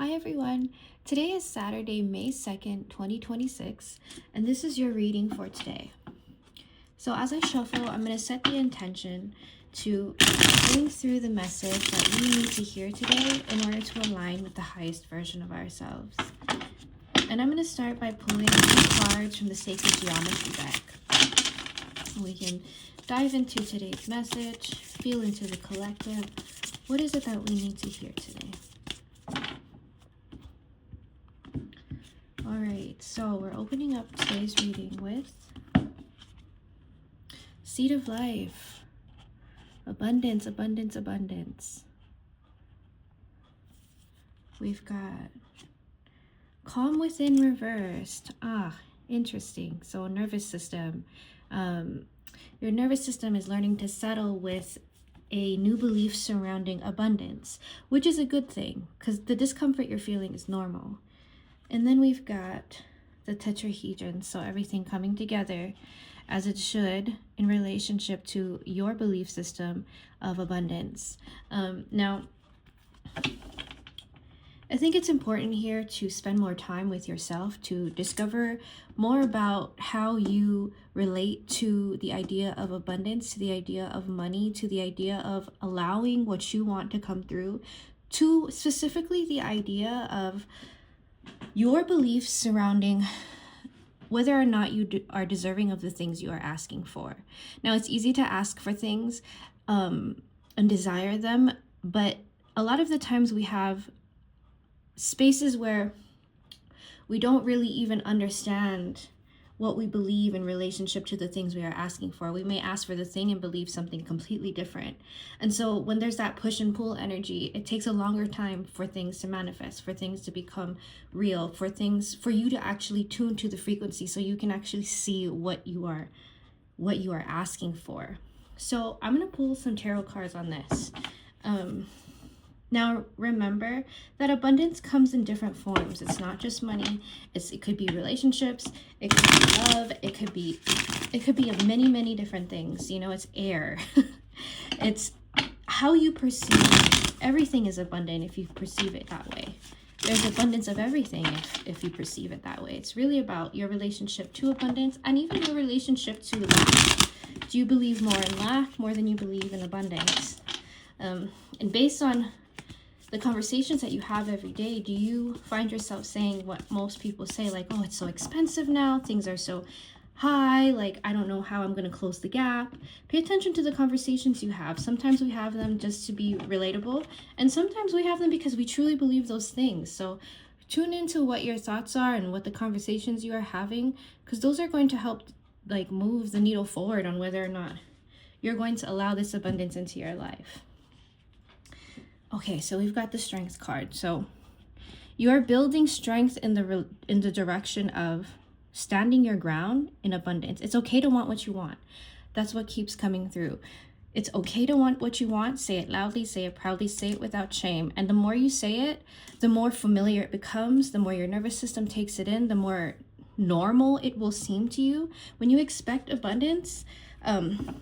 Hi everyone. Today is Saturday, May 2nd, 2026, and this is your reading for today. So as I shuffle, I'm going to set the intention to bring through the message that we need to hear today in order to align with the highest version of ourselves. And I'm going to start by pulling 2 cards from the Sacred Geometry deck. We can dive into today's message, feel into the collective. What is it that we need to hear today? Alright, so we're opening up today's reading with Seed of Life. Abundance, abundance, abundance. We've got Calm Within reversed. Interesting. So nervous system. Your nervous system is learning to settle with a new belief surrounding abundance, which is a good thing because the discomfort you're feeling is normal. And then we've got the tetrahedron, so everything coming together as it should in relationship to your belief system of abundance. Now, I think it's important here to spend more time with yourself to discover more about how you relate to the idea of abundance, to the idea of money, to the idea of allowing what you want to come through, to specifically the idea of your beliefs surrounding whether or not you are deserving of the things you are asking for. Now, it's easy to ask for things and desire them, but a lot of the times we have spaces where we don't really even understand what we believe in relationship to the things we are asking for. We may ask for the thing and believe something completely different. And so when there's that push and pull energy, it takes a longer time for things to manifest, for things to become real, for you to actually tune to the frequency so you can actually see what you are asking for. So I'm going to pull some tarot cards on this. Now, remember that abundance comes in different forms. It's not just money. It could be relationships. It could be love. It could be of many, many different things. You know, it's air. It's how you perceive. Everything is abundant if you perceive it that way. There's abundance of everything if you perceive it that way. It's really about your relationship to abundance and even your relationship to lack. Do you believe more in lack more than you believe in abundance? And based on the conversations that you have every day, do you find yourself saying what most people say, like, oh, it's so expensive now, things are so high, like, I don't know how I'm going to close the gap? Pay attention to the conversations you have. Sometimes we have them just to be relatable, and sometimes we have them because we truly believe those things. So tune into what your thoughts are and what the conversations you are having, because those are going to help like move the needle forward on whether or not you're going to allow this abundance into your life. Okay, so we've got the Strength card. So you are building strength in the direction of standing your ground in abundance. It's okay to want what you want. That's what keeps coming through. It's okay to want what you want. Say it loudly, say it proudly, say it without shame. And the more you say it, the more familiar it becomes, the more your nervous system takes it in, the more normal it will seem to you. When you expect abundance,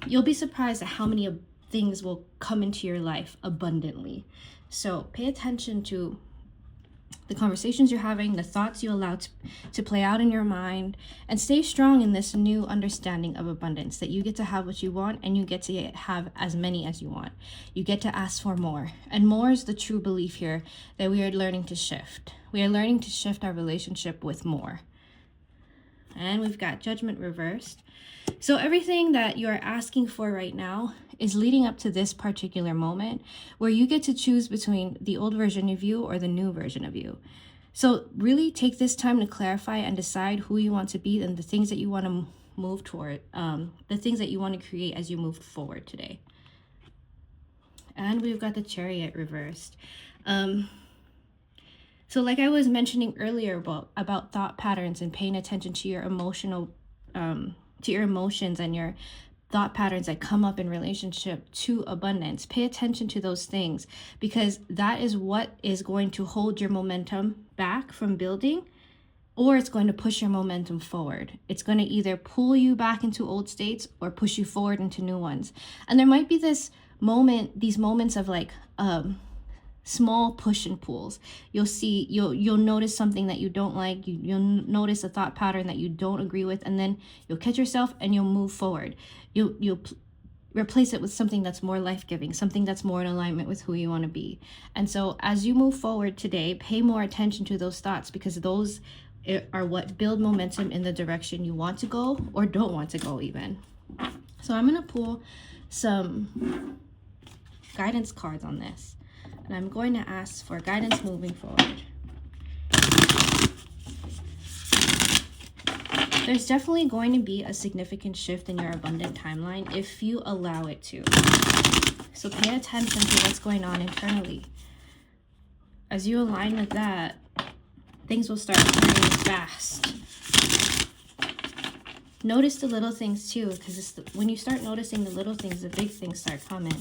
you'll be surprised at how many things will come into your life abundantly. So pay attention to the conversations you're having, the thoughts you allow to play out in your mind, and stay strong in this new understanding of abundance, that you get to have what you want and you get to have as many as you want. You get to ask for more, and more is the true belief here that we are learning to shift. We are learning to shift our relationship with more. And we've got Judgment reversed. So everything that you're asking for right now is leading up to this particular moment where you get to choose between the old version of you or the new version of you. So really take this time to clarify and decide who you want to be and the things that you want to move toward, the things that you want to create as you move forward today. And we've got the Chariot reversed. So like I was mentioning earlier about thought patterns and paying attention to your emotions and your thought patterns that come up in relationship to abundance. Pay attention to those things, because that is what is going to hold your momentum back from building, or it's going to push your momentum forward. It's going to either pull you back into old states or push you forward into new ones. And there might be these moments of like small push and pulls. You'll notice something that you don't like. You'll notice a thought pattern that you don't agree with, and then you'll catch yourself and you'll move forward. You'll replace it with something that's more life-giving, something that's more in alignment with who you want to be. And so as you move forward today, pay more attention to those thoughts, because those are what build momentum in the direction you want to go or don't want to go even. So I'm going to pull some guidance cards on this, and I'm going to ask for guidance moving forward. There's definitely going to be a significant shift in your abundant timeline if you allow it to. So pay attention to what's going on internally. As you align with that, things will start turning fast. Notice the little things too, because when you start noticing the little things, the big things start coming.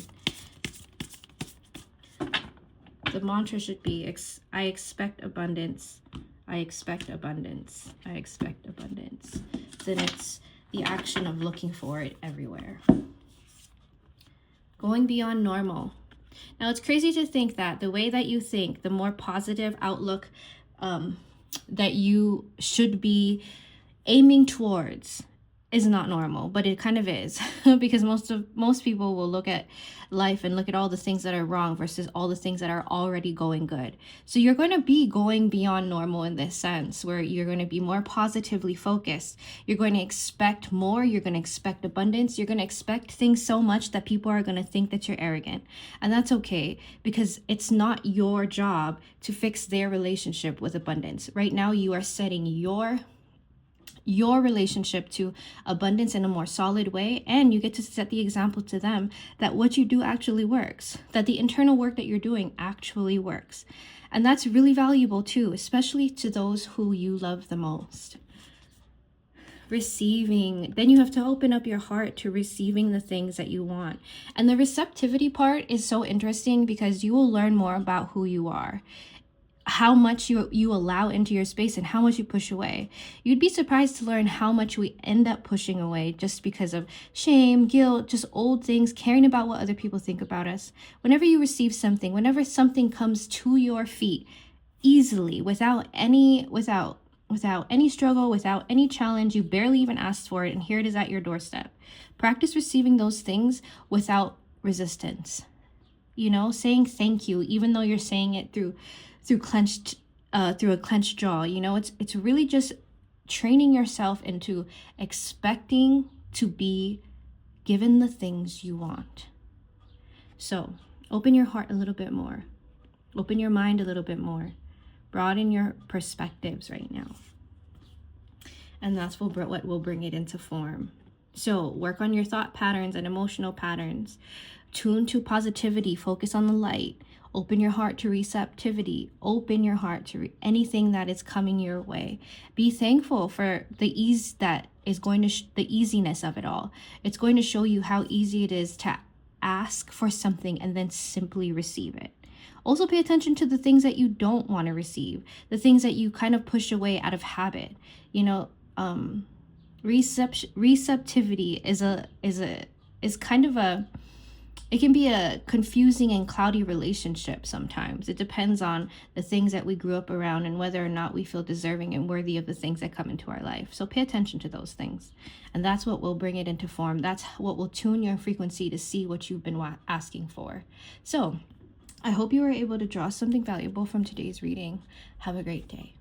The mantra should be, I expect abundance. I expect abundance. I expect abundance. Then it's the action of looking for it everywhere. Going beyond normal. Now, it's crazy to think that the way that you think, the more positive outlook that you should be aiming towards is not normal, but it kind of is. Because most people will look at life and look at all the things that are wrong versus all the things that are already going good. So you're going to be going beyond normal in this sense, where you're going to be more positively focused. You're going to expect more. You're going to expect abundance. You're going to expect things so much that people are going to think that you're arrogant. And that's okay, because it's not your job to fix their relationship with abundance. Right now, you are setting your relationship to abundance in a more solid way, and you get to set the example to them that what you do actually works, that the internal work that you're doing actually works. And that's really valuable too, especially to those who you love the most. Receiving, then you have to open up your heart to receiving the things that you want. And the receptivity part is so interesting, because you will learn more about who you are, how much you allow into your space and how much you push away. You'd be surprised to learn how much we end up pushing away just because of shame, guilt, just old things, caring about what other people think about us. Whenever you receive something, whenever something comes to your feet easily, without any struggle, without any challenge, you barely even asked for it, and here it is at your doorstep. Practice receiving those things without resistance. Saying thank you, even though you're saying it through a clenched jaw. It's really just training yourself into expecting to be given the things you want. So open your heart a little bit more, open your mind a little bit more, broaden your perspectives right now, and that's what will bring it into form. So work on your thought patterns and emotional patterns. Tune to positivity, focus on the light. Open your heart to receptivity. Open your heart to anything that is coming your way. Be thankful for the ease that is going to the easiness of it all. It's going to show you how easy it is to ask for something and then simply receive it. Also pay attention to the things that you don't want to receive, the things that you kind of push away out of habit. Receptivity is kind of it can be a confusing and cloudy relationship sometimes. It depends on the things that we grew up around and whether or not we feel deserving and worthy of the things that come into our life. So pay attention to those things. And that's what will bring it into form. That's what will tune your frequency to see what you've been asking for. So I hope you were able to draw something valuable from today's reading. Have a great day.